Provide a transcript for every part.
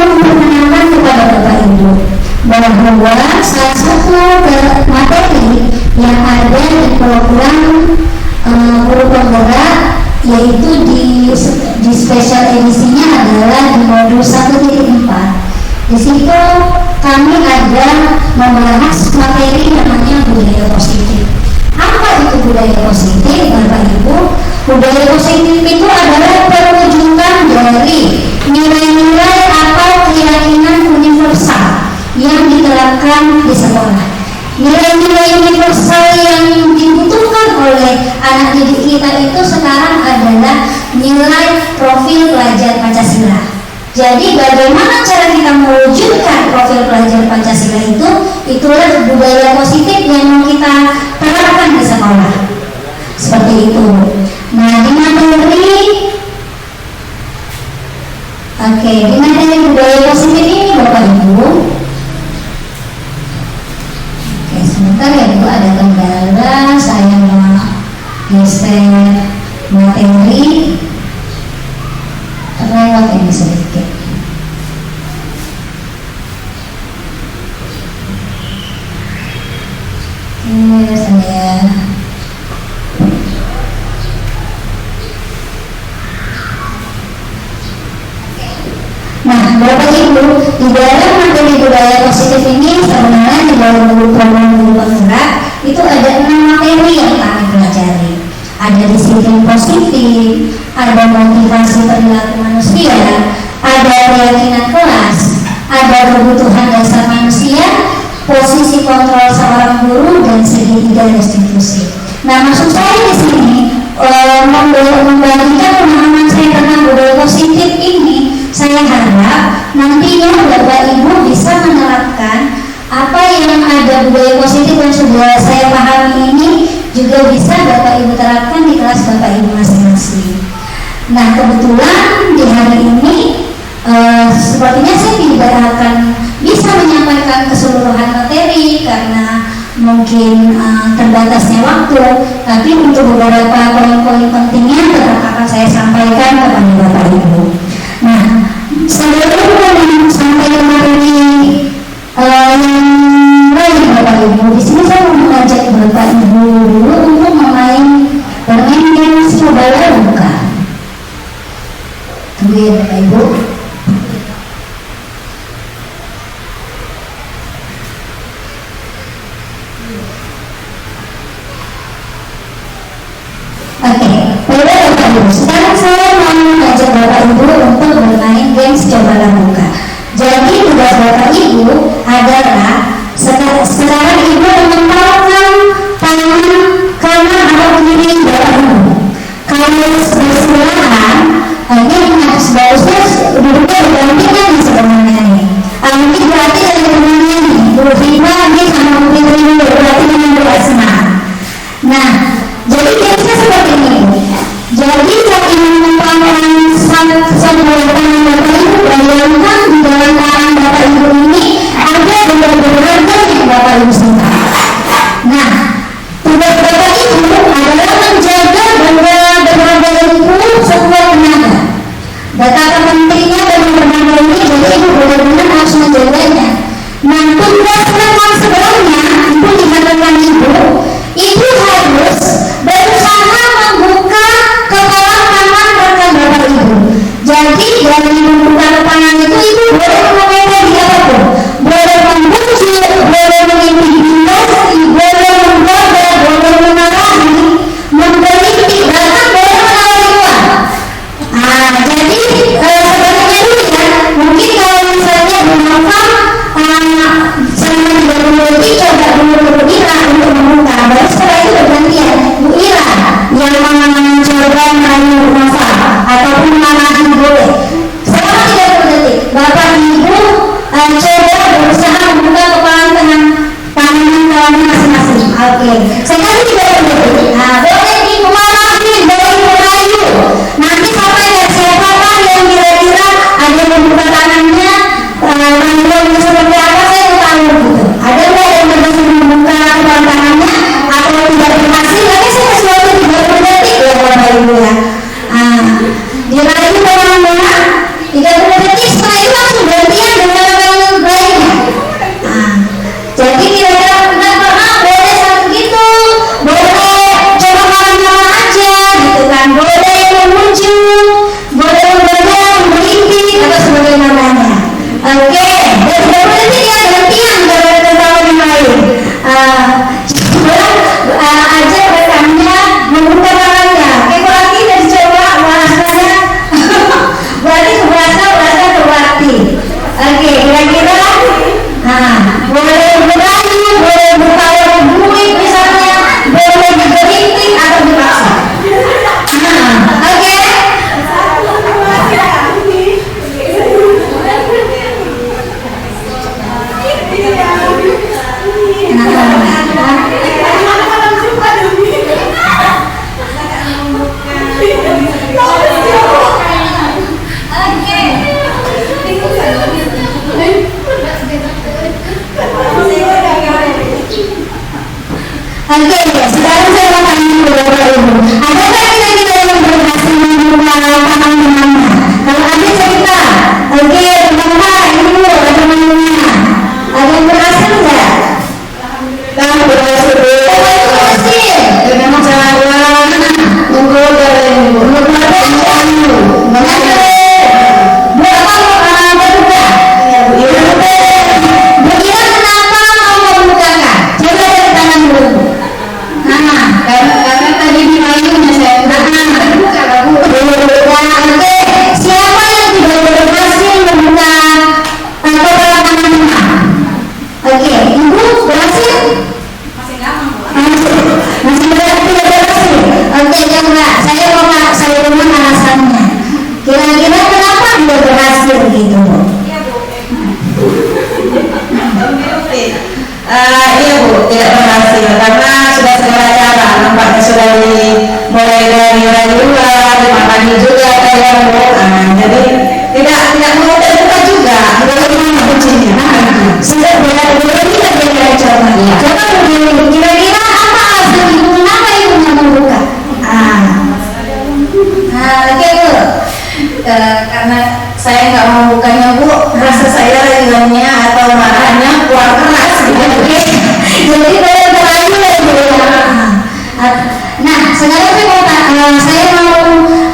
menanyakan kepada Bapak Ibu bahwa salah satu materi yang ada di program guru penggerak, yaitu di special edisinya adalah di modul 1.4. Di situ kami ada membahas materi namanya budaya positif. Apa itu budaya positif, Bapak Ibu? Budaya positif itu adalah perwujudan dari nilai-nilai atau keyakinan universal yang diterapkan di sekolah. Nilai-nilai universal yang dibutuhkan oleh anak didik kita itu sekarang adalah nilai profil pelajar Pancasila. Jadi bagaimana cara kita mewujudkan profil pelajar Pancasila itu, itulah budaya positif yang mau kita terapkan di sekolah. Seperti itu. Nah, di materi budaya positif ini Bapak Ibu. Sebentar ya Bu, ada kendala, saya mau geser materi, terlewat ini sedikit. Ini saya Bapak Ibu, di dalam materi budaya positif ini sebenarnya di dalam program guru penggerak itu ada 6 materi yang kami pelajari. Ada disiplin positif, ada motivasi perilaku manusia, ada keyakinan kelas, ada kebutuhan dasar manusia, posisi kontrol seorang guru, dan segitiga restitusi. Nah, maksud saya di sini membagikan pemahaman saya tentang budaya positif ini. Saya harap nantinya Bapak Ibu bisa menerapkan apa yang ada budaya positif yang sudah saya pahami ini, juga bisa Bapak Ibu terapkan di kelas Bapak Ibu masing-masing. Nah, kebetulan di hari ini sepertinya saya tidak akan bisa menyampaikan keseluruhan materi karena mungkin terbatasnya waktu, tapi untuk beberapa poin-poin pentingnya tetap akan saya sampaikan kepada Bapak Ibu. Nah, sebelum sampai ke materi yang lain Bapak Ibu, di sini saya mau mengajak Bapak Ibu dulu untuk bermain games cobalah buka. Tunggu ya Bapak Ibu. Sekarang saya mau mengajak Bapak Ibu untuk bermain games cobalah buka. Jadi tugas Bapak Ibu adalah sekarang Ibu menempatkan tangan kanan atau kiri Bapak Ibu. Kalau bersebelahan, ini seharusnya duduknya berdampingan nih sebenarnya nih. Ini berarti dari temannya nih, Bu Rima nih sama Bu Fitri dulu, berarti menurut Asma. Nah, jadi gamesnya seperti ini. Jadi saat ingin menempatkan sebuah tangan Bapak Ibu, bayangkan di dalam tangan Bapak Ibu ini ada benda-benda yang Bapak Ibu simpan. Nah, tugas Bapak Ibu adalah menjaga benda-benda itu sekuat tenaga. Betapa pentingnya benda-benda ini, jadi Ibu benar-benar harus menjaganya. Nah, tugas rekan sebelumnya, Ibu dikatakan Ibu harus berusaha membuka kepala tangan rekan Bapak Ibu. Jadi dari membuka tangan itu Ibu boleh mengomongkan di apapun, boleh membujuk, boleh mengintip bilas, boleh menggoda, boleh memarahi, mengkritik, bahkan boleh menawari uang. Jadi sebenarnya dulu ya, mungkin kalau misalnya bermanfaat sama di coba dulu Bu Ira untuk membuka, baru setelah itu bergantian Bu Ira yang mencoba merayu Nova ataupun marahi boleh. Selama 30 detik Bapak Ibu coba berusaha membuka kepala tangan kawannya masing-masing. Oke, saya kasih 30 detik. Nah, boleh Ibu marahi, boleh Ibu merayu. Nanti sampai dari siapa yang kira-kira ada yang membuka tangannya, rayuannya seperti apa, saya mau tahu gitu. Ada nggak yang berhasil membuka kepala tangannya atau tidak berhasil? Nanti saya kasih waktu 30 detik ya Bapak Ibu ya. Dirayu tangannya 30 detik, setelah itu langsung berhenti sayuran juga, dimakan juga kayak Bu. Jadi tidak mau terbuka juga, bagaimana kuncinya? Sudah benar-benar kita coba. Coba kira-kira apa alasan ibu kenapa ibu nggak mau buka? Oke Bu. Karena saya nggak mau bukanya Bu, rasa saya rilangnya atau marahnya keluar keras gitu. Jadi terlalu ya Bu. Nah, sekarang saya mau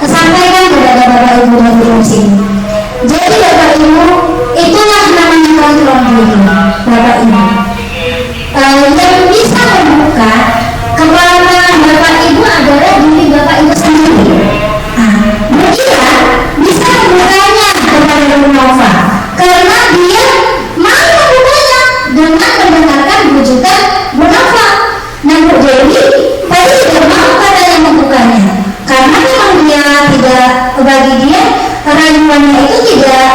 sampaikan kepada Bapak Ibu dan di sini. Jadi Bapak Ibu, itulah namanya kontrol diri Bapak Ibu. Yang bisa membuka kepala Bapak Ibu adalah diri Bapak Ibu sendiri. Mungkin bisa membukanya kepada Bu Nova karena dia mau membukanya dengan mendengarkan bujukan Bu Nova. Nah Bu Dewi tadi tidak mau katanya membukanya karena memang dia tidak, bagi dia rayuannya itu tidak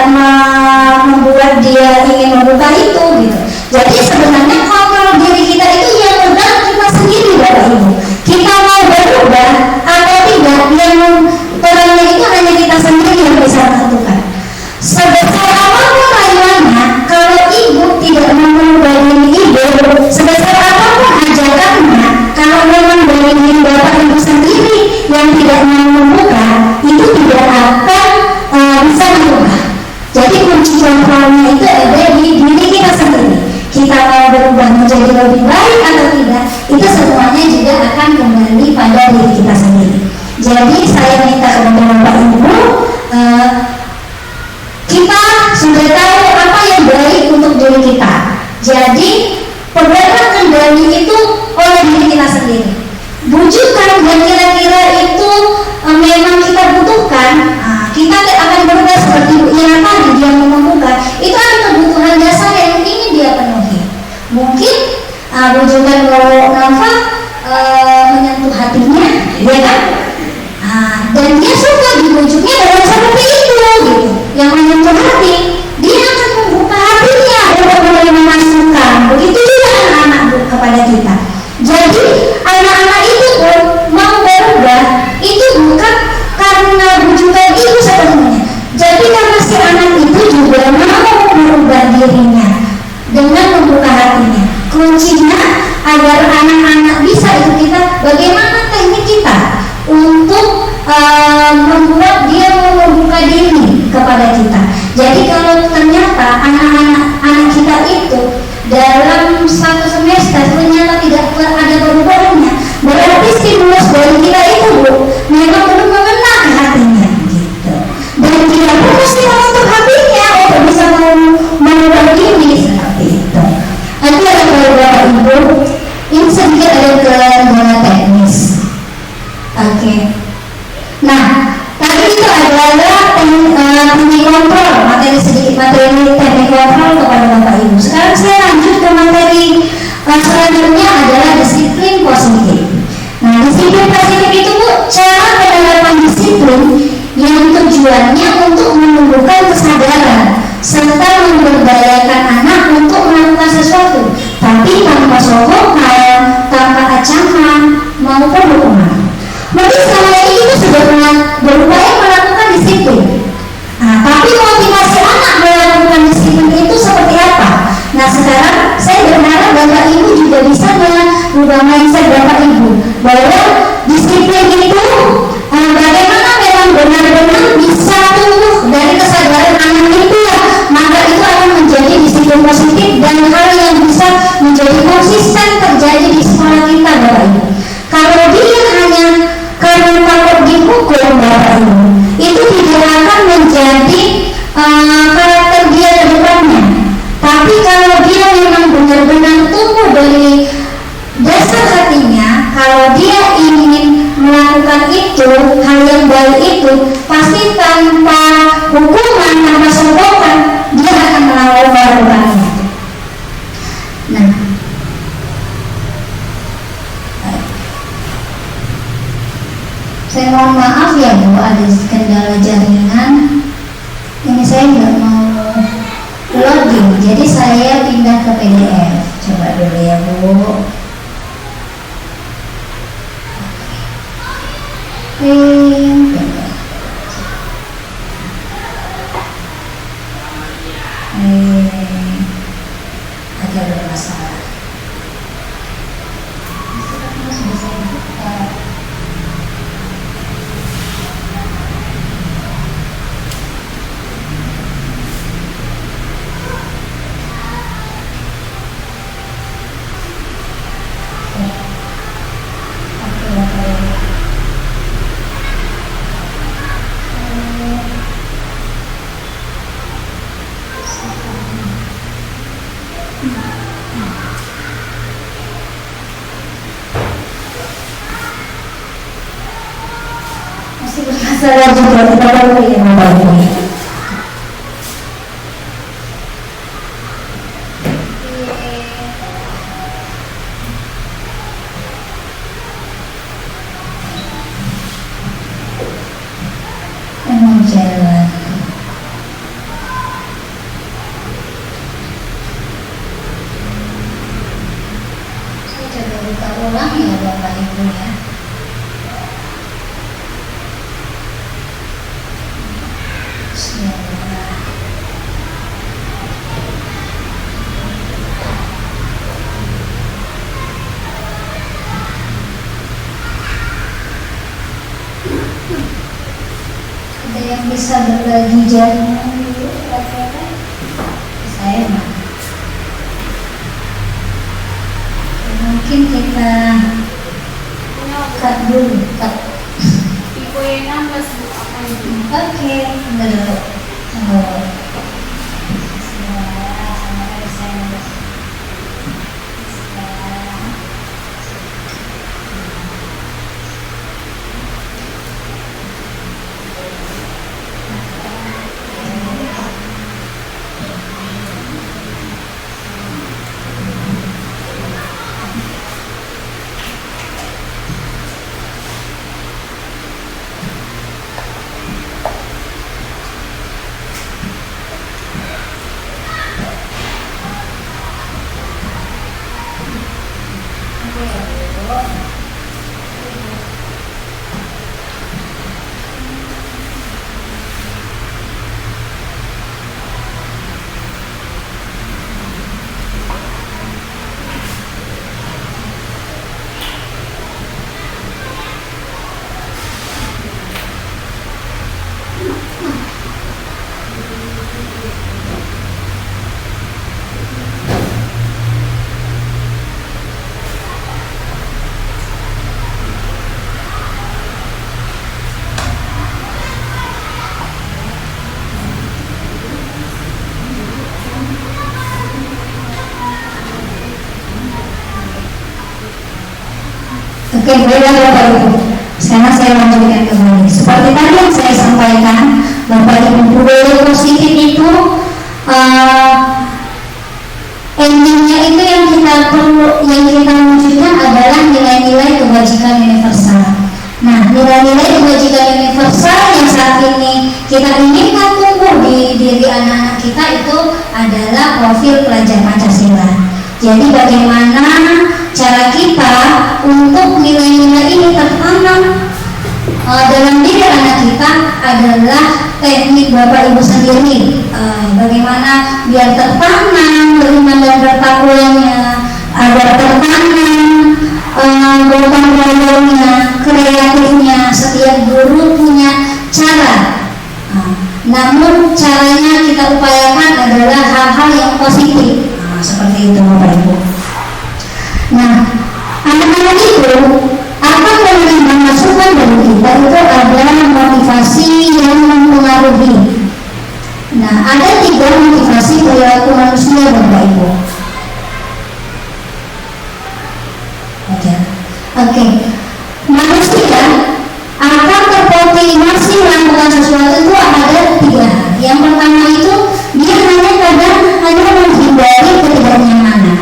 membuat dia ingin membuka itu gitu. Jadi sebenarnya kontrol diri kita itu yang udah kita sendiri Bapak Ibu. Kita mau berubah atau tidak, yang perannya itu hanya kita sendiri yang bisa menentukan. Sebesar apapun rayuannya, kalau ibu tidak mau merubah diri ibu, sebesar apapun ajakannya, kalau memang dari diri Bapak Ibu sendiri yang tidak mau membuka, itu tidak akan bisa berubah. Jadi kunci kontrolnya itu ada di diri kita sendiri. Kita mau berubah menjadi lebih baik atau tidak, itu semuanya juga akan kembali pada diri kita sendiri. Jadi saya minta kepada Bapak Ibu, kita sudah tahu apa yang baik untuk diri kita. Jadi pegangan kendali itu oleh diri kita sendiri. Bujukan dan kira-kira itu memang kita butuhkan, kita akan berubah seperti Bu Ira tadi, dia membuka. Itu ada kebutuhan dasar yang ingin dia penuhi. Mungkin bujukan Bu Nova menyentuh hatinya, ya kan? Dan dia suka dibujuknya dengan seperti itu, gitu, yang menyentuh hati. Dia akan membuka hatinya untuk menerima masukan. Begitu juga anak-anak kepada kita. Jadi anak-anak itu pun mau berubah itu bukan karena bujukan ibu sepenuhnya. Jadi karena si anak itu juga mau merubah dirinya dengan membuka hatinya. Kuncinya agar anak-anak bisa ikut kita, bagaimana teknik kita untuk membuat dia mau membuka diri kepada kita. Jadi kalau ternyata anak-anak kita itu dalam satu semester ternyata tidak ada perubahannya, berarti stimulus dari kita itu Bu memang belum mengena ke hatinya gitu. Dan kita perlu untuk hatinya untuk bisa mengubah diri seperti itu. Nanti ada Bapak Ibu, ini sedikit ada kendala teknis. Oke. Nah, tadi itu adalah teknik kontrol, materi teknik kontrol kepada Bapak Ibu. Sekarang saya lanjut ke materi selanjutnya adalah disiplin positif. Nah, disiplin positif itu Bu, cara penerapan disiplin yang tujuannya untuk menumbuhkan kesadaran serta memberdayakan anak untuk melakukan sesuatu, tapi tanpa sokongan, tanpa ancaman maupun hukuman. Mungkin selama ini kita sudah berupaya melakukan disiplin. Tapi motivasi anak melakukan disiplin itu seperti apa? Nah sekarang saya berharap Bapak Ibu juga bisa merubah mindset Bapak Ibu bahwa disiplin itu bagaimana memang benar-benar bisa tumbuh dari kesadaran anak itu ya, maka itu akan menjadi disiplin positif dan hal yang bisa menjadi konsisten terjadi di sekolah kita Bapak Ibu. Kalau dia hanya karena takut dihukum Bapak Ibu, itu tidak akan menjadi karakter dia ke depannya. Tapi kalau dia memang benar-benar tumbuh dari dasar hatinya, kalau dia ingin melakukan itu, hal yang baik itu, pasti tanpa hukuman, tanpa sokongan, dia akan melakukannya. Nah, saya mohon maaf ya Bu, ada kendala jaringan. Ini saya nggak mau login, jadi saya pindah ke PDF. Coba dulu ya Bu. agak bermasalah. Masih bermasalah juga, kita baru yang membantu. Emang jalan. Saya coba buka ulang ya Bapak Ibu ya. Bismillah. Ada yang bisa berbagi jaringan dulu kira-kira? Saya mah. Mungkin kita cut dulu, cut. Ibu yang 16 Bu akan Oke, dulu. Oh. Oke, baiklah Bapak Ibu. Sekarang saya lanjutkan kembali. Seperti tadi yang saya sampaikan, Bapak Ibu, budaya positif itu endingnya itu yang kita perlu, yang kita wujudkan adalah nilai-nilai kebajikan universal. Nah, nilai-nilai kebajikan universal yang saat ini kita inginkan tumbuh di diri anak-anak kita itu adalah profil pelajar Pancasila. Jadi bagaimana cara kita untuk nilai-nilai ini tertanam dalam diri anak kita adalah teknik Bapak Ibu sendiri. Bagaimana biar tertanam beriman dan bertakwanya, agar tertanam gotong royongnya, kreatifnya. Setiap guru punya cara. Namun caranya kita upayakan adalah hal-hal yang positif. Seperti itu Bapak Ibu. Nah, anak-anak itu akan menerima masukan dari kita itu adalah motivasi yang mempengaruhi. Nah, ada 3 motivasi perilaku manusia Bapak Ibu. Oke. Manusia akan termotivasi melakukan sesuatu itu ada 3 hal. Yang pertama itu dia hanya menghindari ketidaknyamanan.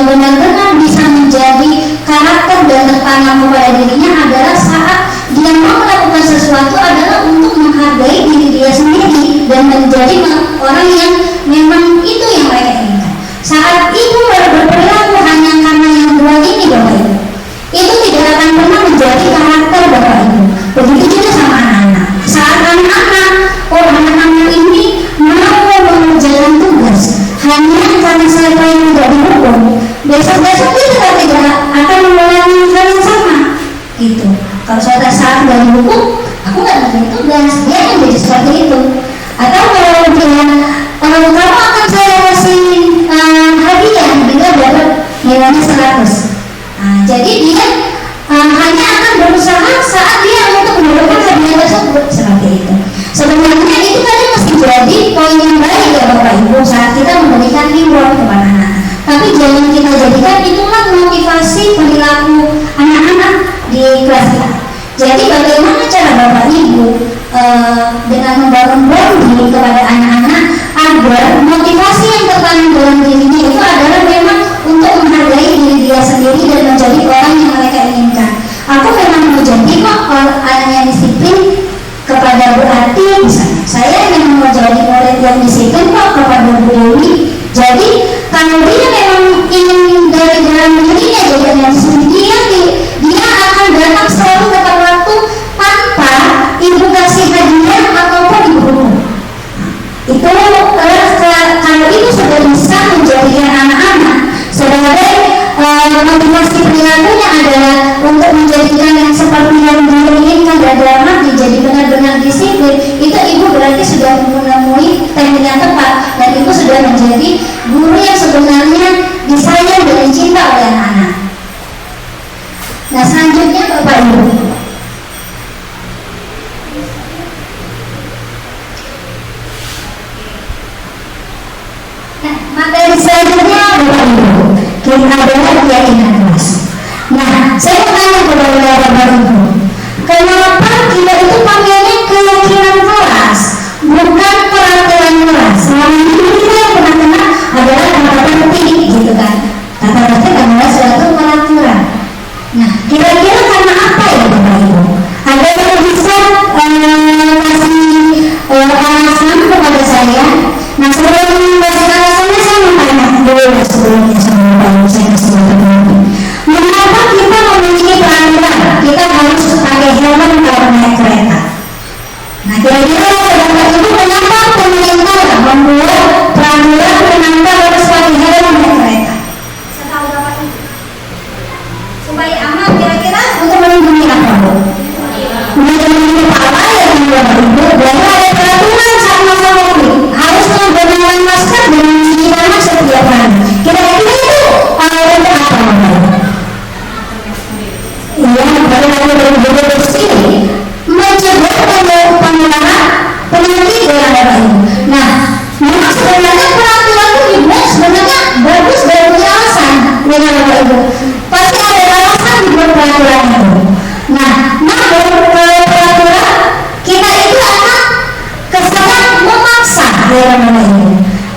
yang benar-benar bisa menjadi karakter dan tertanam kepada dirinya adalah saat dia mau melakukan sesuatu adalah untuk menghargai diri dia sendiri dan menjadi orang yang memang itu yang mereka inginkan. Saat ibu berperilaku hanya karena yang dua ini Bapak Ibu, itu tidak akan pernah menjadi karakter Bapak Ibu. Begitu juga sama anak-anak. Saat anak-anak ini mau mengerjakan tugas hanya karena saya pengen tidak dihukum, besok-besok dia tidak akan mengulangi hal yang sama gitu. Kalau suatu saat tidak dihukum, aku nggak ngerjain tugas, dia akan jadi seperti itu. Atau kalau dia kamu akan saya kasih hadiah, dia dapat nilainya 100. Jadi dia hanya akan berusaha saat dia untuk mendapatkan hadiah tersebut seperti itu. Sebenarnya itu tadi mesti jadi poin yang baik ya Bapak Ibu saat kita memberikan reward kepada anak. Tapi jangan kita jadikan itulah motivasi perilaku anak-anak di kelas kita. Jadi bagaimana cara Bapak Ibu dengan membangun bonding kepada anak-anak agar motivasi yang tertanam dalam dirinya itu adalah memang untuk menghargai diri dia sendiri dan menjadi orang yang mereka inginkan. Aku memang mau jadi kok anak yang disiplin kepada Bu Ati misalnya. Saya memang mau jadi murid yang disiplin kok kepada Bu Dewi. Jadi kalau dia memang ingin dari dalam dirinya jadi yang disiplin, dia akan datang selalu tepat waktu tanpa ibu kasih hadiah ataupun ibu hukum. Itu kalau itu sudah bisa menjadikan anak-anak sebagai motivasi perilakunya adalah untuk menjadikan yang seperti yang dia inginkan dan dalam hati jadi benar-benar disiplin, itu ibu berarti sudah menemui teknik yang tepat dan ibu sudah menjadi guru yang sebenarnya disayang dan dicinta oleh anak-anak. Nah selanjutnya Bapak Ibu, materi selanjutnya Bapak Ibu, kita adalah keyakinan kelas. Nah, saya tanya kepada Bapak Ibu, kenapa kita itu panggilnya keyakinan kelas, bukan peraturan kelas? Selama ini kita yang pernah kenal adalah kata tertib, gitu kan? Kata tertib adalah suatu peraturan. Nah, kira-kira karena apa ya Bapak Ibu? Ada yang bisa kasih alasan kepada saya? Nah, sebelum membahas alasannya saya mau tanya dulu sebelumnya sama Bapak Ibu, saya kasih alasan. Mengapa kita memiliki peraturan kita harus pakai helm kalau naik kereta? Nah, kira-kira Bapak Ibu kenapa pemerintah membuat peraturan kenapa harus pakai helm naik kereta? Setahu Bapak Ibu, supaya aman kira-kira untuk melindungi apa? Melindungi kepala ya Bapak Ibu. Dan ada peraturan sama mobil harus menggunakan masker dan mencuci tangan setiap hari. Kira-kira itu untuk apa Bapak? Iya, baru bersih mencegah penularan penyakit ya Bapak Ibu. Nah, memang sebenarnya peraturan itu dibuat sebenarnya bagus dan punya alasan ya Bapak Ibu. Pasti ada alasan dibuat peraturan itu. Nah, peraturan kita itu akan kesannya memaksa ya Bapak Ibu.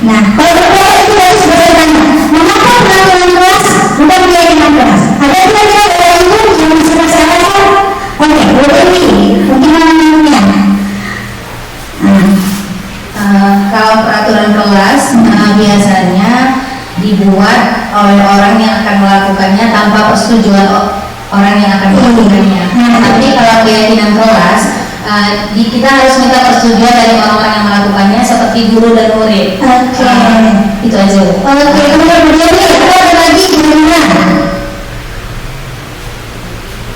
Nah, kalau itu dari sebenarnya mengapa peraturan kelas bukan keyakinan kelas? Ada kira-kira Bapak Ibu yang bisa saya katakan? Oke, mungkin namanya. Kalau peraturan kelas biasanya dibuat oleh orang yang akan melakukannya tanpa persetujuan orang yang akan melakukannya. Tapi kalau keyakinan kelas, kita harus minta persetujuan dari orang-orang yang melakukannya seperti guru dan murid. Oke. Itu aja. Oke, kemudian ada lagi gimana?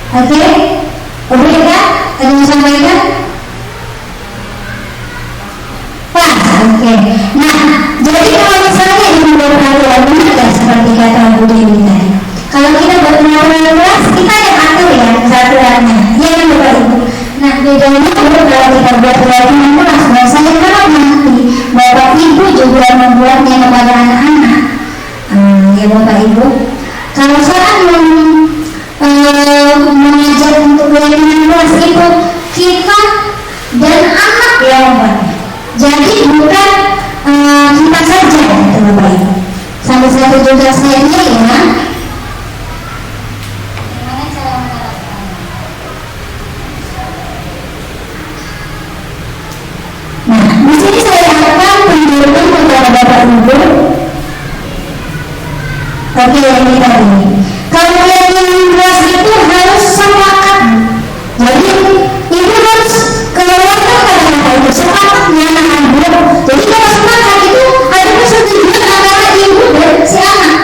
Oke, pemerintah ada yang sampaikan? Pas, oke. Nah, jadi kalau misalnya ini membuat peraturan benar ya seperti kata Bu Dewi tadi. Kalau kita buat peraturan kelas, kita yang atur ya peraturannya. Iya kan Bapak Ibu? Nah, bedanya kalau kita buat peraturan kelas, nah saya harap nanti Bapak Ibu juga membuatnya kepada anak-anak. Ya Bapak Ibu, kalau saat mengajar 17-nya ini ya. Gimana cara menerapkan? Nah, di sini saya akan menunjukkan kepada Bapak Ibu. Oke, ini tadi. Kalau yang kelas itu harus sepakat. Jadi ibu harus keluarkan kata-kata itu sepakatnya anak-anak. Jadi kalau sepakat itu ada persetujuan antara ibu dan si anak.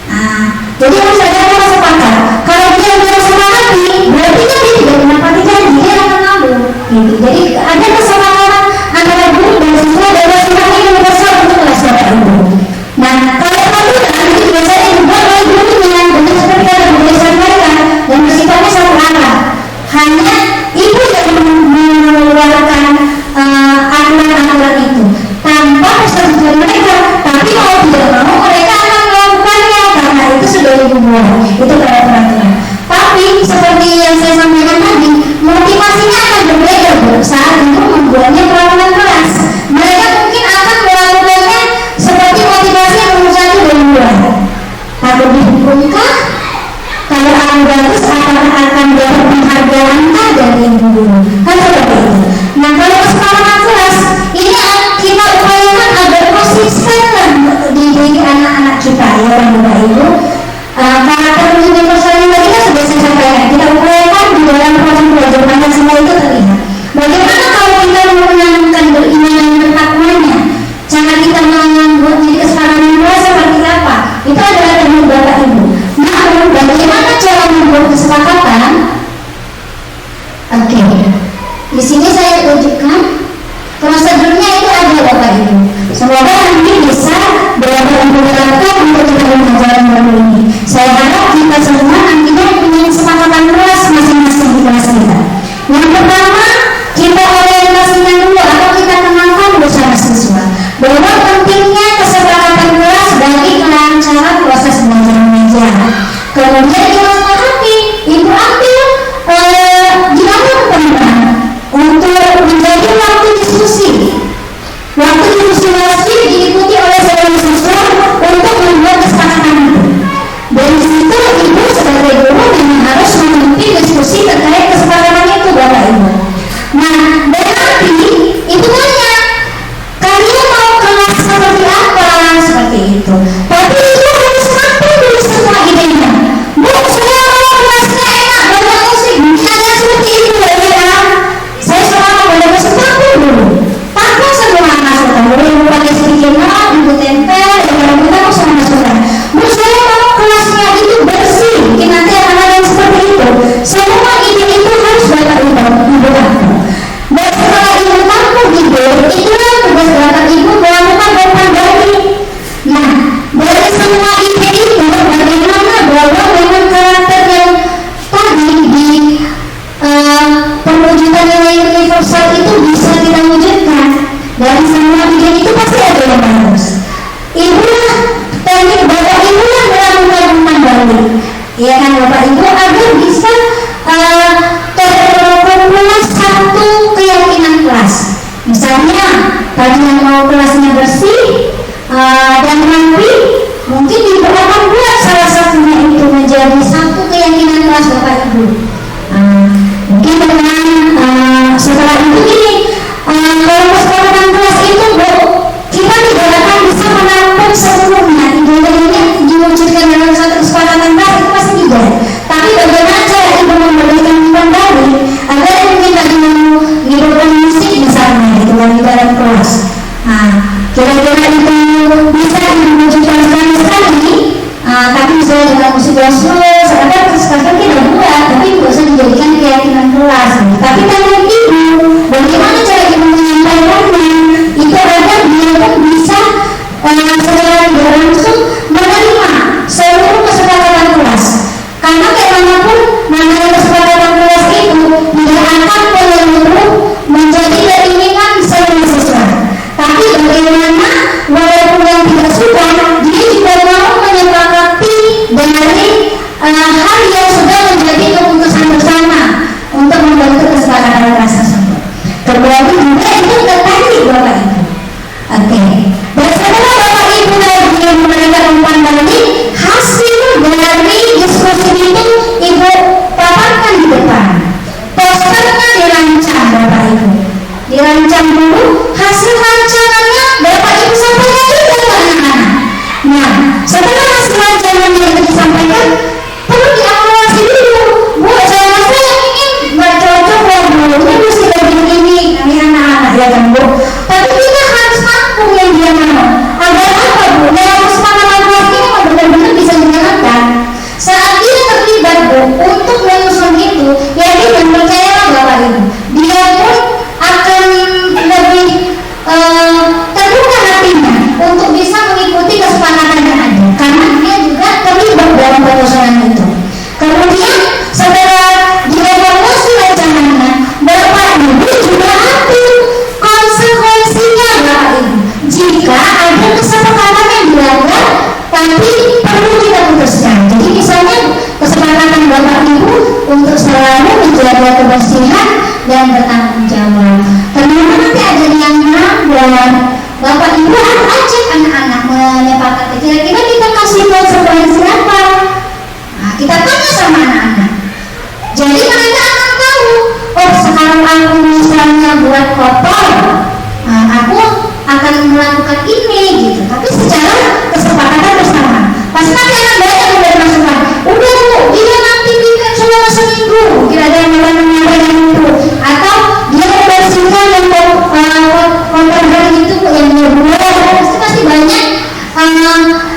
Nah, jadi harus ada yang sepakat. Kalau dia belum sepakati, berarti kan dia tidak menepati janji, dia akan ngabur. Gitu. Jadi ada kesepakatan antara guru dan siswa dan siswa yang besar untuk kelas Bapak Ibu. Nah, kalau aturan itu biasanya dibuat oleh gurunya dengan seperti yang sudah disampaikan dan bersifatnya satu arah. Hanya ibu yang mengeluarkan aturan-aturan itu tanpa persetujuan mereka. Tapi kalau tidak mau, mereka akan melakukannya karena itu sudah ibu buat. Itu peraturan. Tapi seperti yang saya sampaikan tadi, motivasinya akan berbeda saat ibu membuatnya peraturan kelas. Mereka mungkin akan melakukannya seperti motivasi yang nomor 1 dan 2. Takut dihukumkah? Kalau aku bagus akan dapat penghargaan dari ibu guru. Kan seperti itu. Nah, kalau kesepakatan kelas ini kita upayakan agar konsisten di anak-anak kita ya Bapak Ibu. Karakter universalnya tadi kan sudah saya sampaikan. Kita upayakan di dalam proses belajar Pancasila itu terlihat. Bagaimana kalau kita menanamkan beriman dan bertakwanya? Cara kita membuat diri kesepakatan kelas seperti apa? Itu adalah teknik Bapak Ibu. Namun bagaimana cara membuat kesepakatan? Oke. Di sini saya tunjukkan prosedurnya itu ada Bapak Ibu. Semoga nanti bisa Bapak Ibu terapkan untuk kita mengajar baru ini. Saya harap kita semua nantinya punya kesepakatan kelas masing-masing di kelas kita. Yang pertama, kita orientasinya dulu atau kita kenalkan bersama siswa bahwa pentingnya kesepakatan kelas bagi kelancaran proses belajar mengajar. Kemudian kita sepakati, ibu ambil diambil teman untuk menjadi waktu diskusi. Waktu diskusi wajib diikuti oleh seluruh siswa untuk membuat kesepakatan itu. Dari situ ibu sebagai guru memang harus memimpin diskusi terkait kesepakatan itu Bapak Ibu. Nah, dan nanti itu tanya kalian mau kelas seperti apa seperti itu. Tapi ibu harus mampu dulu semua idenya. Bu, saya mau kelasnya enak, banyak musik, misalnya seperti itu ya. Saya selama pada kesempatan dulu. Tanpa semua masukan, boleh ibu pakai sedikit not, ibu tempel, kalau kita mau semua masukan. Bu, saya mau kelasnya itu bersih, mungkin nanti anak-anak yang seperti itu. Semua ide itu harus Bapak Ibu tampung. Dan setelah ibu tampung ide, itulah tugas Bapak Ibu melakukan rekomendasi. Nah, dari semua ide itu bagaimana bahwa dengan karakter yang tadi di perwujudan nilai universal itu bisa kita wujudkan. Dari semua ide itu pasti ada yang bagus. Itulah teknik Bapak Ibu yang melakukan umpan balik. Ya kan Bapak Ibu agar bisa terkumpulkan satu keyakinan kelas. Misalnya tadi yang mau kelasnya bersih dan rapi, mungkin ibu akan buat salah satunya itu menjadi satu keyakinan kelas Bapak Ibu. Mungkin dengan setelah itu gini, kalau kesepakatan kelas itu Bu, kita tidak akan bisa menampung seluruhnya. Ide ini diwujudkan dalam satu kesepakatan kelas itu pasti tidak. Tapi bagaimana cara ibu memberikan kembali agar mungkin tadi mau liburkan musik misalnya gitu kan di dalam kelas. Nah, kira-kira itu bisa diwujudkan sekali. Tapi misalnya dengan musik gospel, ada kesepakatan tidak buat, tapi tidak usah dijadikan keyakinan kelas. Tapi tanya ibu, bagaimana cara ibu menyampaikannya? Itu agar dia pun bisa secara tidak langsung menerima seluruh kesepakatan kelas. Karena bagaimanapun namanya kesepakatan kelas itu tidak akan menyeluruh menjadi keinginan seluruh siswa. Tapi bagaimana walaupun yang tidak suka, dia juga mau menyepakati dari hal yang sudah menjadi keputusan bersama untuk membentuk kesepakatan kelas tersebut. Kemudian Nah, setelah semacam yang disampaikan, perlu diakumulasi dulu. Bu, saya rasa yang ini nggak cocok ya Bu, ini mesti begini, kami anak-anak ya kan Bu. Tapi kita harus tampung yang dia mau. Agar apa Bu? Ya harus semangat ini benar-benar bisa dijalankan. Saat dia terlibat Bu untuk menyusun itu, yakin dan percayalah Bapak Ibu, dia pun akan lebih terbuka hatinya untuk bisa mengikuti kesepakatan yang ada, karena dia juga terlibat dalam penyusunan itu. Kemudian setelah dievaluasi rencananya, Bapak Ibu juga ambil konsekuensinya Bapak Ibu. Jika ada kesepakatan yang dilanggar, tapi perlu kita putuskan. Jadi misalnya kesepakatan Bapak Ibu untuk selalu menjaga kebersihan dan bertanggung jawab. Ternyata nanti ada yang melanggar, Bapak Ibu harus ajak anak-anak menyepakati. Kira-kira kita kasih konsekuensi apa? Nah, kita tanya sama anak-anak. Jadi mereka akan tahu. Oh, sekarang aku misalnya buat kotor, aku akan melakukan ini gitu. Tapi secara kesepakatan bersama. Pasti nanti anak banyak yang bermasukan. Udah Bu, dia nanti bikin selama seminggu. Kira-kira yang itu. Atau dia membersihkan yang kotor hari itu yang dia buat. Pasti banyak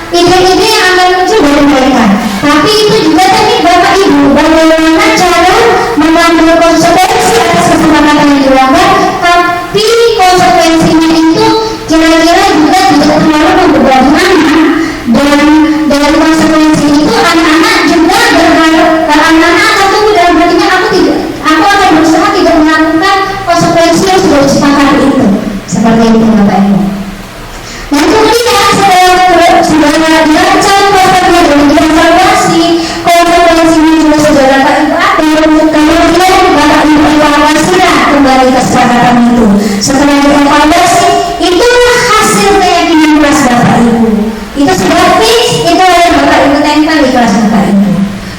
ide-ide yang akan muncul dari mereka. Tapi itu juga teknik Bapak Ibu, bagaimana cara mengambil konsekuensi atas kesepakatan yang dilanggar, tapi konsekuensinya itu kira-kira juga tidak terlalu membebani anak. Dan dari konsekuensi itu anak-anak juga berharap, anak-anak akan tunggu dalam hatinya, aku akan berusaha tidak melakukan konsekuensi yang sudah disepakati itu. Seperti itu Bapak Ibu. Dan kemudian sudah dirancang prosesnya dan dievaluasi, konsekuensinya juga sudah Bapak Ibu atur. Kemudian Bapak Ibu evaluasilah kembali kesepakatan itu. Setelah dievaluasi, itulah hasil keyakinan kelas Bapak Ibu. Itu sudah fix, itu yang Bapak Ibu tempel di kelas Bapak Ibu.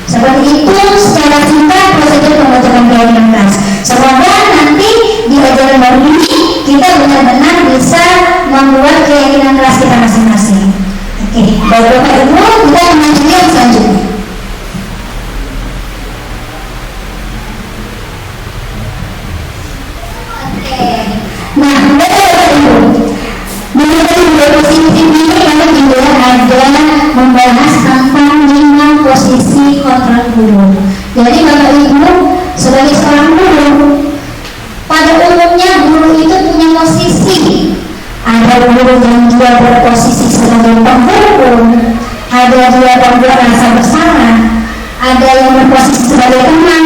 Seperti itu secara singkat prosedur pembentukan keyakinan kelas. Semoga nanti di ajaran baru ini kita benar-benar bisa membuat keyakinan kelas kita masing-masing. Oke, baik Bapak Ibu, kita lanjut yang selanjutnya. Nah, Bapak Ibu, mengenai posisi ini kami juga ada membahas tentang 5 posisi kontrol guru. Jadi Bapak Ibu sebagai seorang guru, pada umumnya guru itu punya posisi. Ada guru yang dia berposisi sebagai penghubung, ada dia membuat rasa bersalah, ada yang berposisi sebagai teman,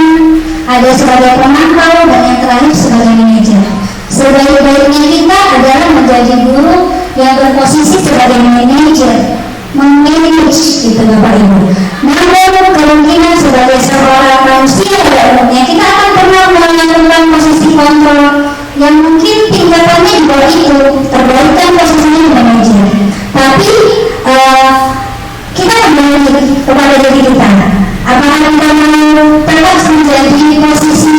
ada sebagai pemantau, dan yang terakhir sebagai manajer. Sebaik-baiknya kita adalah menjadi guru yang berposisi sebagai manajer, memanage gitu Bapak Ibu. Namun kemungkinan sebagai seorang manusia pada umumnya kita akan pernah melakukan posisi kontrol yang mungkin tingkatannya di bawah itu, terbaikkan posisinya di manajer. Tapi kita kembali kepada diri kita. Apakah kita mau tetap menjadi posisi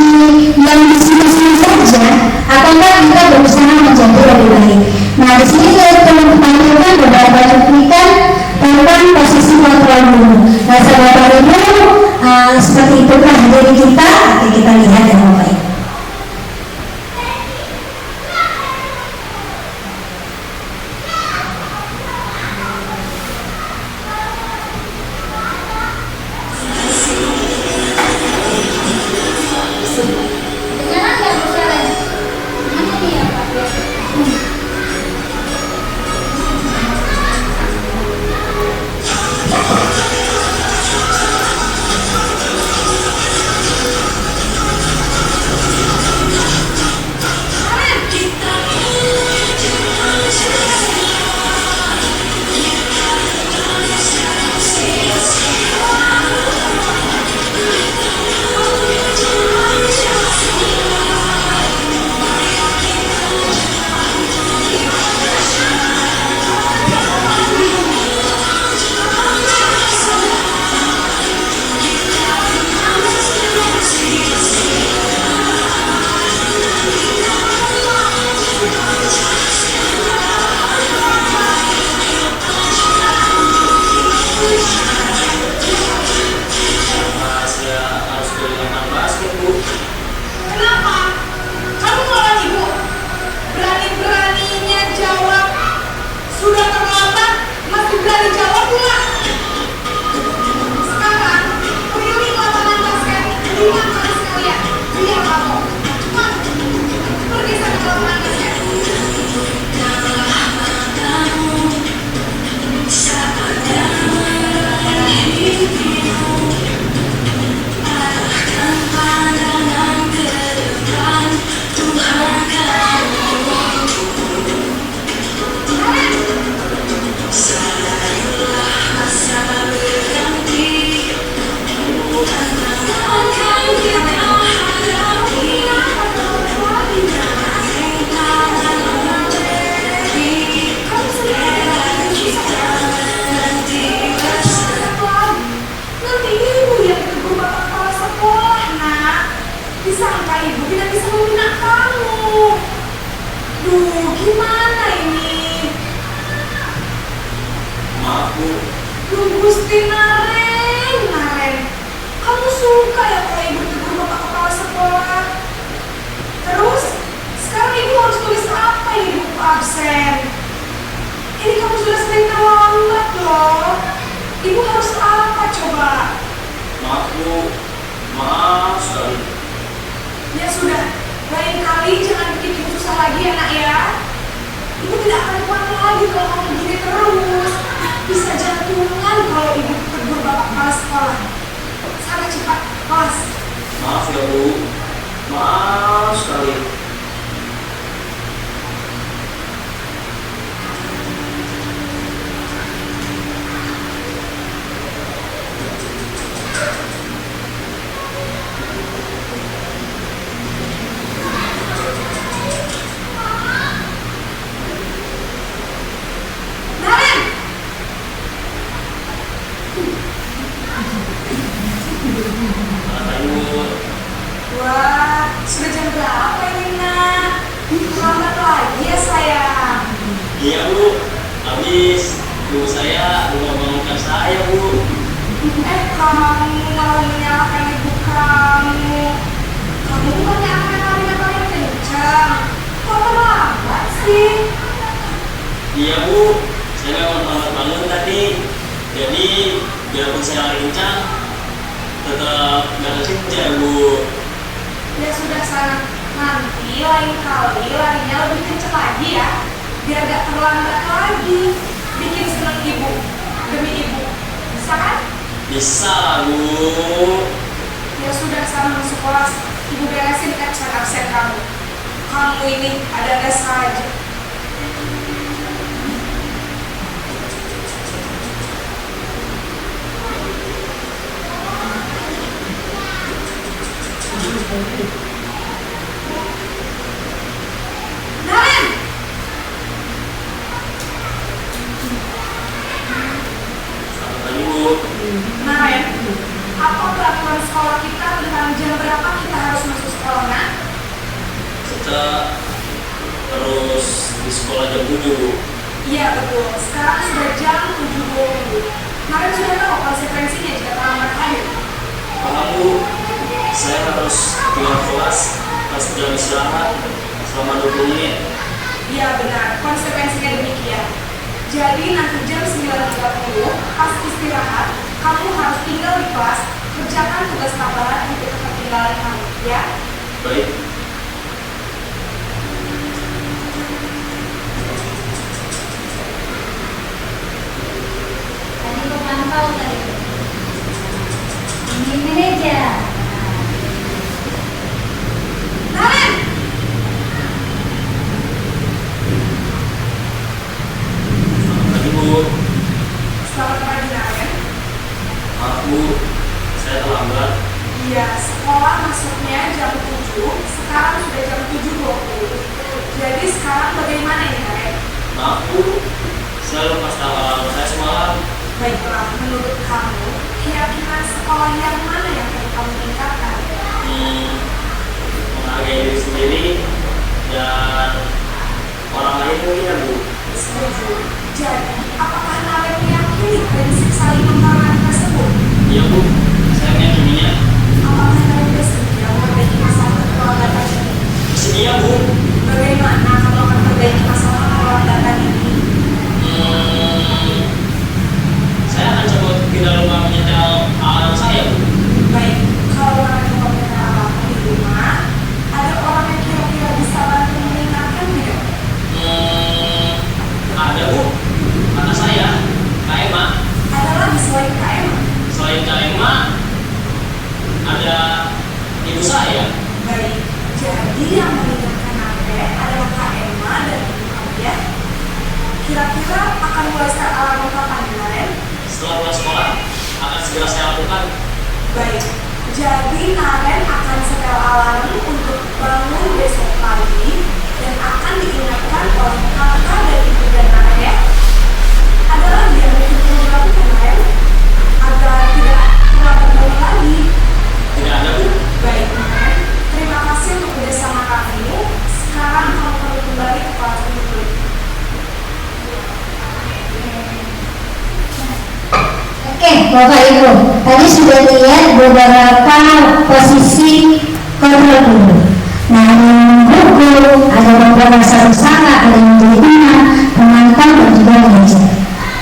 yang di sini saja, ataukah kita berusaha menjadi lebih baik? Nah, di sini saya perlu menampilkan beberapa cuplikan tentang posisi kontrol dulu. Nah, Bapak Ibu, seperti itu kan diri kita. Oke, kita lihat ya Bapak Ibu. Maaf Bu. Duh Gusti Naren. Kamu suka ya kalau ibu tegur bapak kepala sekolah? Terus, sekarang ibu harus tulis apa ini di buku absen? Ini kamu sudah sering terlambat loh. Ibu harus apa coba? Maaf Bu. Maaf sekali. Ya sudah, lain kali jangan bikin ibu susah lagi ya nak ya. Ibu tidak akan kuat lagi kalau kamu begini terus. Bisa jantungan kalau ibu tegur bapak kepala sekolah. Sana cepat, kelas. Maaf ya Bu. Maaf sekali. Naren! Selamat Bu. Wah, sudah jam berapa ini nak? Lambat lagi ya sayang. Iya Bu. Habis ibu saya belum membangunkan saya Bu. Kamu malah menyalahkan ibu kamu. Kamu bukannya akan paling kencang. Kok terlambat sih? Iya Bu. Saya memang terlambat bangun tadi. Jadi biarpun saya lari kencang, tetap nggak kekejar Bu. Ya sudah sana. Nanti lain kali larinya lebih kencang lagi ya. Biar gak terlambat lagi. Bikin senang ibu. Demi ibu. Bisa kan? Bisa lah Bu. Ya sudah sana masuk kelas. Ibu beresin absen kamu. Kamu ini ada-ada saja. Naren! Selamat pagi Bu. Naren, apa peraturan sekolah kita tentang jam berapa kita harus masuk sekolah, nak? Kita terus di sekolah jam 7 Bu. Iya betul, sekarang sudah jam 7.20. Naren sudah tahu konsekuensinya jika terlambat hadir. Paham Bu. Saya harus tinggal kelas pas jam istirahat selama 20 menit. Iya benar, konsekuensinya demikian. Jadi nanti jam 9.30 pas istirahat, kamu harus tinggal di kelas, kerjakan tugas tambahan untuk ketertinggalan kamu, ya? Baik. Tadi kok pantau tadi. Ini meja. Naren! Selamat pagi Bu. Selamat pagi Naren. Maaf Bu, saya terlambat. Iya, sekolah masuknya jam 7, sekarang sudah jam 7.20. Jadi sekarang bagaimana ini Naren? Maaf Bu, saya lupa tanggal saya semalam. Baiklah, menurut kamu, kira-kira sekolah yang mana yang perlu kamu tingkatkan? Menghargai diri sendiri dan orang lain mungkin ya Bu. Setuju. Jadi, apakah Naren meyakini prinsip saling menghormati tersebut? Iya Bu, saya meyakininya. Apakah Naren bersedia memperbaiki masalah keterlambatan ini? Bersedia Bu. Bagaimana kamu akan memperbaiki masalah keterlambatan ini? Saya akan coba tidak lupa menyetel alarm saya Bu. Baik, kalau Naren memperbaiki alam di rumah, ada orang yang kira-kira bisa bantu mengingatkan tidak? Ada Bu, kata saya, Kak Emma. Ada lagi selain KM? Selain Kak Emma, ada ibu saya. Baik, jadi yang mengingatkan Naren adalah Kak Emma dan ibu kamu ya? Kira-kira akan mulai start alarm kapan Naren? Setelah pulang sekolah, akan segera saya lakukan. Baik, jadi Naren akan setel alarm untuk bangun besok pagi dan akan diingatkan oleh kakak dan ibu dan Naren ya. Ada lagi yang mungkin perlu dilakukan Naren agar tidak terlambat bangun lagi. Tidak ada Bu. Baik Naren, terima kasih untuk kerjasama kamu. Sekarang kamu perlu kembali ke kelas untuk Bapak Ibu, tadi sudah lihat beberapa posisi kontrol dulu. Nah, yang buku ada beberapa bersama, ada yang menjadi imam, pemantau dan juga mengajar.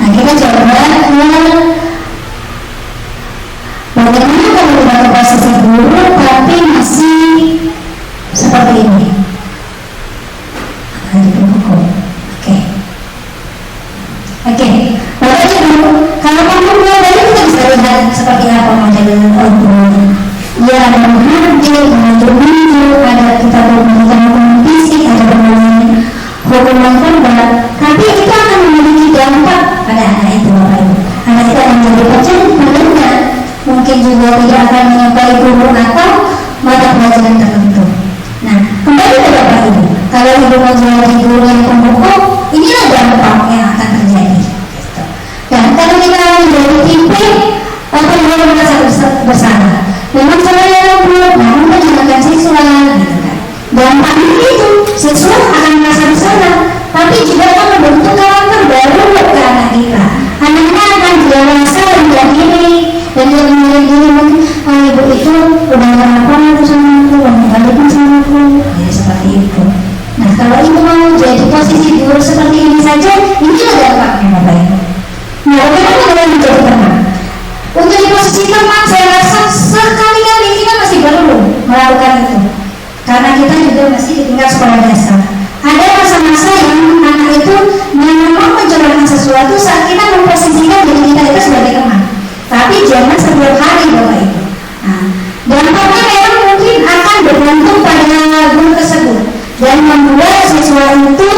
Nah, kita coba bagaimana kalau kita ke posisi guru tapi masih seperti ini. Ada di buku. Oke. Bapak Ibu, kalau kamu mulai kita bisa lihat seperti apa model gurunya. Ya, ada mengajar, menunjuk, ada kita memberikan kompetisi, ada bermain hukuman korban. Tapi itu akan memiliki dampak pada anak itu, Bapak Ibu. Anak itu akan menjadi pencuri, mungkin juga tidak akan menyukai guru atau mata pelajaran tertentu. Nah, kembali ke Bapak Ibu, kalau Ibu mau jadi guru yang pembuku, inilah dampak yang akan terjadi. Dan kalau kita menjadi pimpin, Bapak Ibu merasa bersalah. Memang saya buruk, namun menggunakan siswa, gitu kan. Dampaknya itu, siswa akan merasa bersalah, tapi juga akan membentuk karakter baru ke anak kita. Anaknya akan dewasa dan ini dan yang gini mungkin ibu itu udah apa itu sama aku, balikin sama aku, jadi seperti itu. Nah, kalau ibu mau jadi posisi guru seperti ini saja, ini ada dampaknya, Bapak Ibu. Nah, bagaimana kalau menjadi teman? Untuk di posisi teman, saya rasa sekali-kali kita masih perlu melakukan itu, karena kita juga masih tinggal sekolah dasar. Ada masa-masa yang anak itu memang mencobakan sesuatu saat kita memposisikan diri kita itu sebagai teman, tapi jangan setiap hari, Bapak Ibu. Nah, dampaknya memang mungkin akan bergantung pada guru tersebut dan membuat siswa itu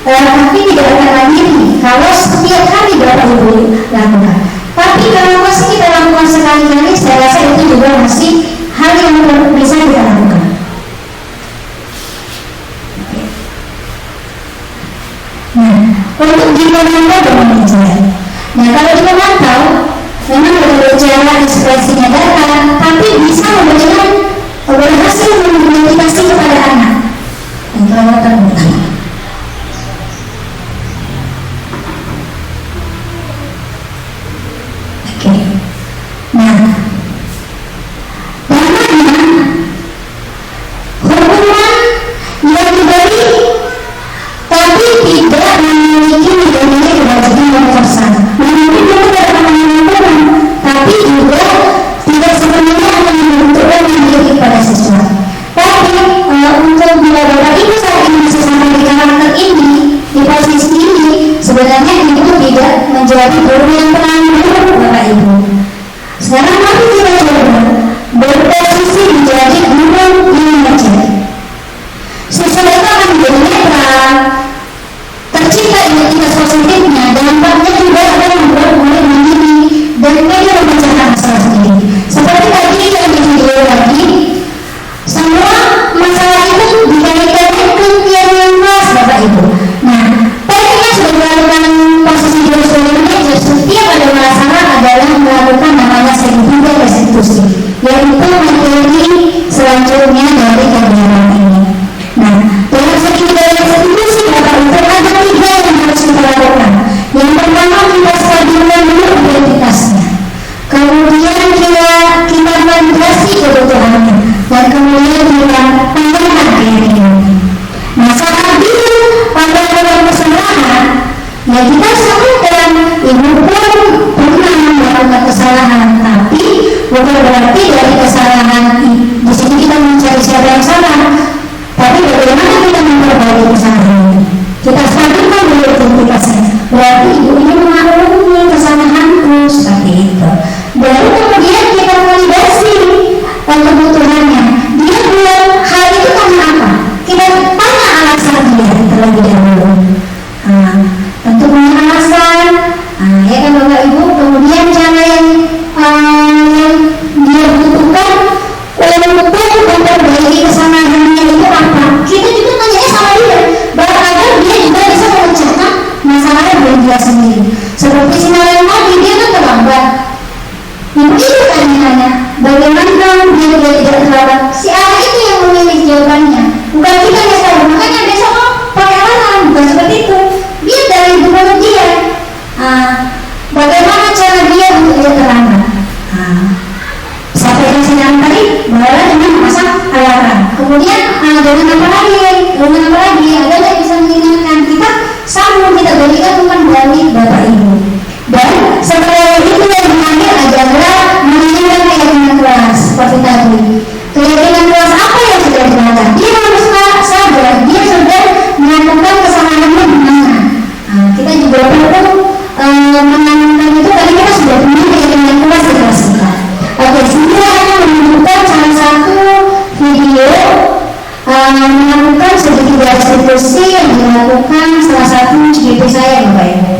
tapi tidak akan mandiri kalau setiap hari Bapak Ibu lakukan. Tapi kalau masih kita lakukan sekali-kali, saya rasa itu juga masih hal yang bisa kita lakukan. Nah, untuk dimantau dan mengajar. Nah, kalau dimantau, memang berbicara ekspresinya datang, tapi bisa memberikan berhasil memotivasi kepada anak. Dan kalau terbukti. Oke. Nah, hukuman yang diberi tapi tidak memiliki nilai kewajiban universal. Memiliki hukuman, tapi juga tidak sepenuhnya akan membentukkan diri pada siswa. Tapi untuk bila Bapak Ibu saat ini masih sampai di karakter ini, di posisi ini, sebenarnya itu tidak menjadi guru yang tenang dulu, Bapak Ibu. Sekarang mari kita coba berposisi menjadi guru yang mengajar. Siswa itu akan menjadi netral, tercipta identitas positifnya, dampaknya juga akan membuat murid mandiri dan mereka memecahkan masalah sendiri. Seperti tadi yang video lagi, semua masalah itu dikaitkan ke yang luas, Bapak Ibu. Nah, tadinya sudah melakukan posisi guru sebagai manajer, setiap ada masalah adalah melakukan namanya segitiga restitusi, yaitu materi selanjutnya dari kegiatan ini. Nah, dalam segitiga restitusi, Bapak Ibu, ada 3 yang harus kita lakukan. Yang pertama, kita stabilkan dulu identitasnya. Kemudian kita validasi kebutuhannya, dan kemudian kita tambahkan keyakinannya. Nah, saat itu pada kesalahan, ya kita sampaikan ibu pun pernah melakukan kesalahan, tapi bukan berarti dari kesalahan di sini kita mencari siapa yang salah, rumah lagi, ada yang bisa mengingatkan kita, sambung kita berikan umpan dari Bapak Ibu. Dan setelah itu yang terakhir adalah mengingatkan keyakinan kelas seperti tadi. Keyakinan kelas apa yang sudah dilakukan? Dia harus sadar, dia sudah melakukan kesalahannya di mana. Kita juga perlu menanamkan itu karena kita sudah punya keyakinan kelas di kelas kita. Oke, saya akan menunjukkan salah satu video melakukan sedikit restitusi yang dilakukan salah satu GP saya, Bapak Ibu.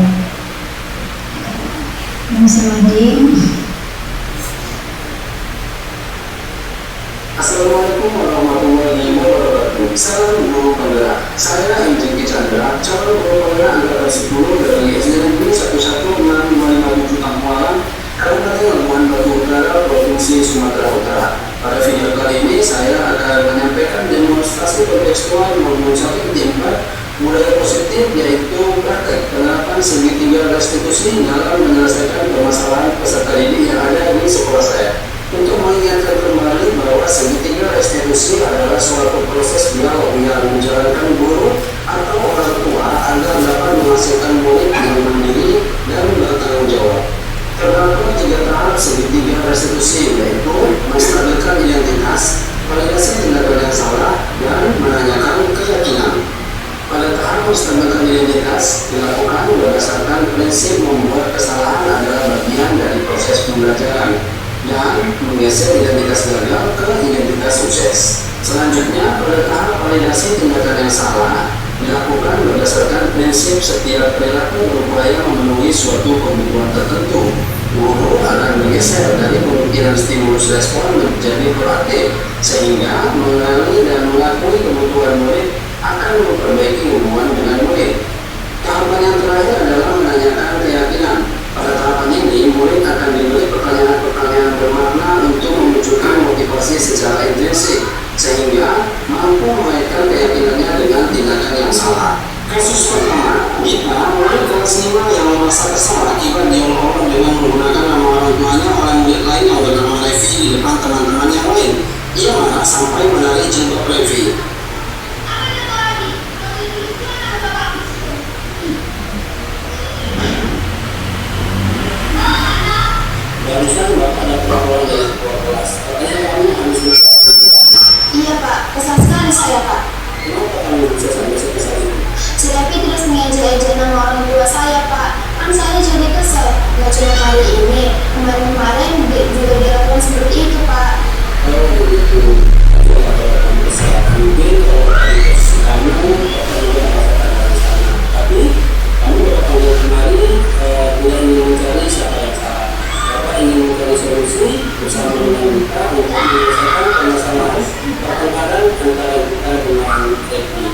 Assalamualaikum warahmatullahi wabarakatuh. Salam guru penggerak. Saya Injeki Chandra, calon guru penggerak angkatan 10 dari SD Negeri 11657 Tampualan, Kabupaten Labuhan Batu Utara, Provinsi Sumatera Utara. Pada video kali ini saya akan menyampaikan demonstrasi kontekstual maupun satu tingkat budaya positif, yaitu praktek penerapan segitiga restitusi dalam menyelesaikan permasalahan peserta didik yang ada di sekolah saya. Untuk mengingatkan kembali bahwa segitiga restitusi adalah suatu proses dialog yang menjalankan guru atau orang tua agar dapat menghasilkan murid yang mandiri dan bertanggung jawab. Terdapat 3 tahap segitiga restitusi, yaitu menstabilkan identitas, validasi tindakan yang salah, dan menanyakan keyakinan. Pada tahap menstabilkan identitas dilakukan berdasarkan prinsip membuat kesalahan adalah bagian dari proses pembelajaran dan menggeser identitas gagal ke identitas sukses. Selanjutnya, pada tahap validasi tindakan yang salah dilakukan berdasarkan prinsip setiap perilaku berupaya memenuhi suatu kebutuhan tertentu. Guru akan bergeser dari pemikiran stimulus respon menjadi proaktif, sehingga mengenali dan mengakui kebutuhan murid akan memperbaiki hubungan dengan murid. Tahapan yang terakhir adalah menanyakan keyakinan. Pada tahapan ini, murid akan diberi pertanyaan-pertanyaan bermakna untuk memunculkan motivasi secara intrinsik, sehingga mampu mengaitkan keyakinannya dengan tindakan yang salah. Kasus pertama, Gita, murid kelas 5 yang merasa kesal akibat diolok-olok dengan menggunakan nama orang tuanya oleh murid lain yang bernama Levi di depan teman-teman yang lain. Ia marah sampai menarik jilbab Levi. Barusan Bapak ada pelaporan dari ketua kelas, katanya kamu harus bisa. Iya Pak, kesal sekali saya Pak. Kenapa kamu bisa sampai sebesar itu? Si Levi terus mengejek-ejek nama orang tua saya Pak. Kan saya jadi kesel. Gak cuma kali ini, kemarin-kemarin juga dilakukan seperti itu Pak. Kalau begitu, kalau kamu kesal, mungkin kalau kamu kesal, kamu akan juga merasakan hal sana. Tapi kamu datang kemari dengan mencari siapa yang salah. Bapak ingin mencari solusi bersama dengan kita untuk menyelesaikan permasalahan pertengkaran antara kita dengan Levi.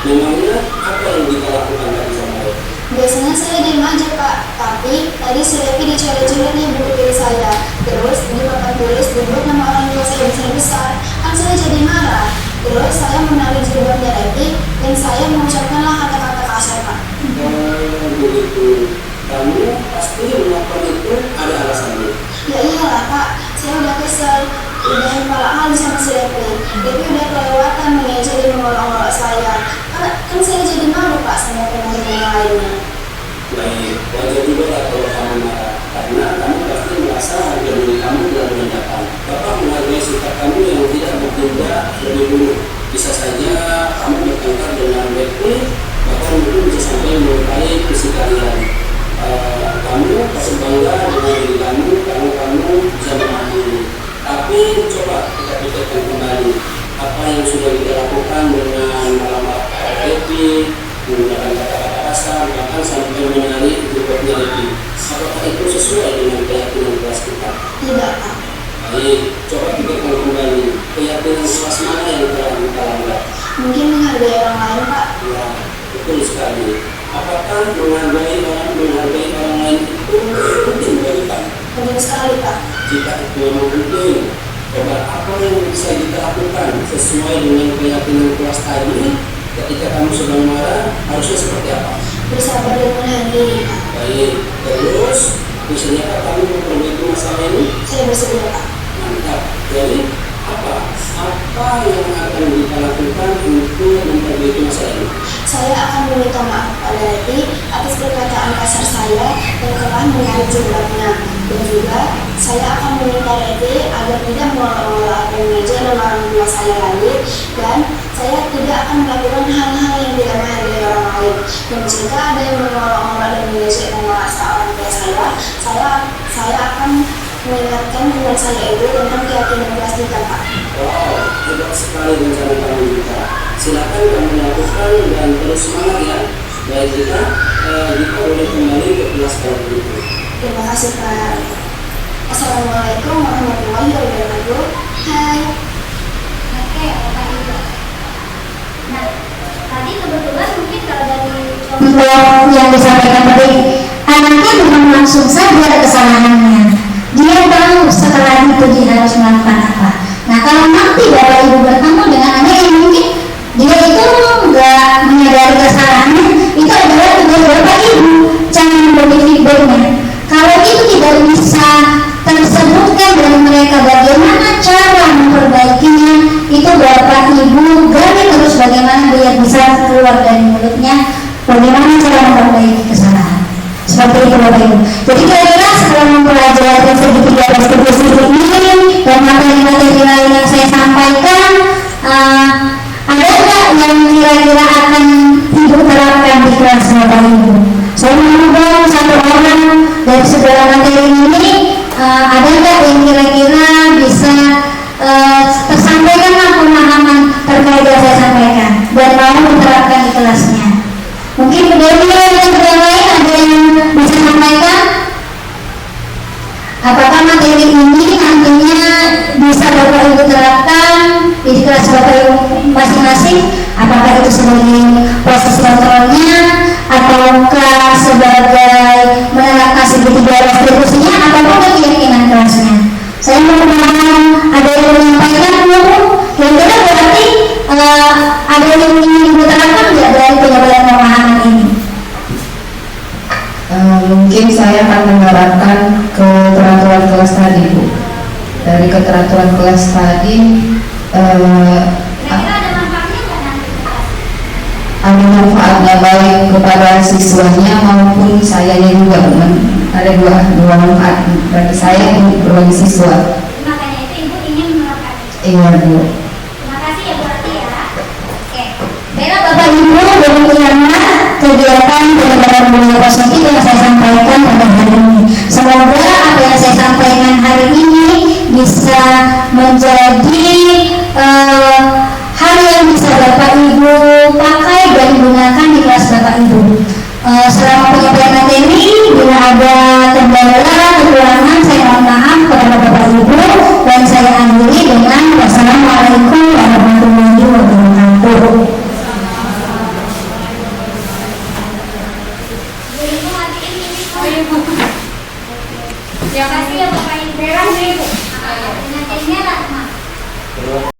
Memangnya apa yang kita lakukan tadi sama Levi? Biasanya saya diam aja Pak, tapi tadi si Levi dicoret-coret nih buku pilih saya. Terus di papan tulis disebut nama orang tua saya besar-besar. Kan saya jadi marah. Terus saya menarik jilbabnya Levi dan saya mengucapkanlah kata-kata kasar Pak. Begitu. Kamu pasti melakukan itu ada alasannya. Ya iyalah Pak, saya udah kesel. Udah kepala hal sama si Levi. Levi udah kelewatan mengejek dan mengolok-olok saya. Kan saya jadi malu Pak sama teman-teman yang lainnya. Baik, wajar juga lah kalau kamu marah, karena kamu pasti merasa harga diri kamu telah merendahkan. Bapak menghargai sikap kamu yang tidak bertindak lebih dulu. Bisa saja kamu bertengkar dengan Levi, bahkan mungkin bisa sampai melukai visi kalian. Kamu pasti bangga dengan diri kamu karena kamu bisa memahami. Tapi coba kita pikirkan kembali apa yang sudah kita lakukan dengan malam Levi, menggunakan kata-kata kasar, bahkan sampai menarik jilbabnya Levi. Apakah itu sesuai dengan keyakinan kelas kita? Tidak Pak. Baik, coba pikirkan kembali keyakinan kelas mana yang telah kita langgar. Mungkin menghargai orang lain Pak. Ya, betul sekali. Apakah menghargai orang lain itu penting bagi kamu? Penting sekali Pak. Jika itu memang penting, coba apa yang bisa kita lakukan sesuai dengan keyakinan kelas tadi? Ketika kamu sedang marah, harusnya seperti apa? Bersabar dan menahan diri Pak. Baik, terus misalnya kamu memperbaiki masalah ini? Saya bersedia Pak. Mantap. Jadi apa yang akan kita lakukan untuk memperbaiki meminta maaf kepada Leti atas perkataan kasar saya yang telah menarik jilbabnya. Dan juga saya akan meminta Leti agar tidak mengolah-olah apa yang meja dan orang tua saya lagi, dan saya tidak akan melakukan hal-hal yang tidak menghargai orang lain. Dan jika ada yang mengolah-olah dan mengejek dan merasa orang tua saya akan mengingatkan dengan saya itu tentang keyakinan kelas 3, Pak. Wow, hebat sekali rencana kamu Gita. Silakan kamu lakukan dan terus semangat ya. Baik Gita, Gita boleh kembali ke kelas kalau begitu. Terima kasih, Pak. Assalamualaikum warahmatullahi wabarakatuh. Hai. Oke, Pak Ibu. Nah, tadi kebetulan mungkin kalau dari Untuk yang disampaikan tadi, anaknya bukan langsung sadar kesalahannya. Dia tahu setelah itu dia harus melakukan apa. Nah, kalau nanti Bapak Ibu bertemu dengan anak yang mungkin dia itu nggak menyadari kesalahannya, itu adalah tugas Bapak Ibu. Jangan memberi feedbacknya. Kalau itu tidak bisa tersebutkan dari mereka bagaimana cara memperbaikinya, itu Bapak Ibu gali terus bagaimana dia bisa keluar dari mulutnya, bagaimana cara memperbaiki kesalahan. Seperti itu Bapak Ibu. Jadi kira-kira setelah mempelajari segitiga restitusi ini dan materi-materi lain yang saya sampaikan, ada nggak yang kira-kira akan Ibu terapkan di kelas Bapak Ibu? Saya mengundang satu orang dari segala materi ini, ada nggak yang kira-kira bisa tersampaikan pemahaman terkait yang saya sampaikan dan mau diterapkan di kelasnya? Mungkin dari yang lain ada yang bisa sampaikan? Apakah materi ini nantinya bisa Bapak Ibu terapkan di kelas Bapak Ibu masing-masing? Apakah itu sebagai proses kontrolnya, ataukah sebagai menerapkan segitiga restitusinya, ataupun keyakinan kelasnya? Saya mau paham, ada yang menyampaikan belum? Kira-kira berarti ada yang ingin Ibu terapkan nggak dari penyampaian pemahaman ini? Mungkin saya akan menerapkan keteraturan kelas tadi, Bu. Dari keteraturan kelas tadi, kira-kira ada manfaatnya nggak nanti ke kelas? ada manfaatnya baik kepada siswanya maupun saya juga. Ada dua manfaat bagi saya dan bagi siswa. Makanya itu Ibu ingin menerapkan. Iya, Bu. Terima kasih ya Bu Rati ya. Oke. Baiklah Bapak Ibu, demikianlah kegiatan penyebaran budaya positif yang saya sampaikan pada hari ini. Semoga apa yang saya sampaikan hari ini bisa menjadi hal yang bisa Bapak Ibu pakai dan gunakan di kelas Bapak Ibu. Selama penyampaian materi, bila ada kendala, kekurangan, saya mohon maaf kepada Bapak Ibu, dan saya akhiri dengan wassalamualaikum warahmatullahi wabarakatuh. Bu Ibu matiin ini. Oh iya Bu. Terima kasih ya Bapak Ibu. Dengan ini lah, Mas.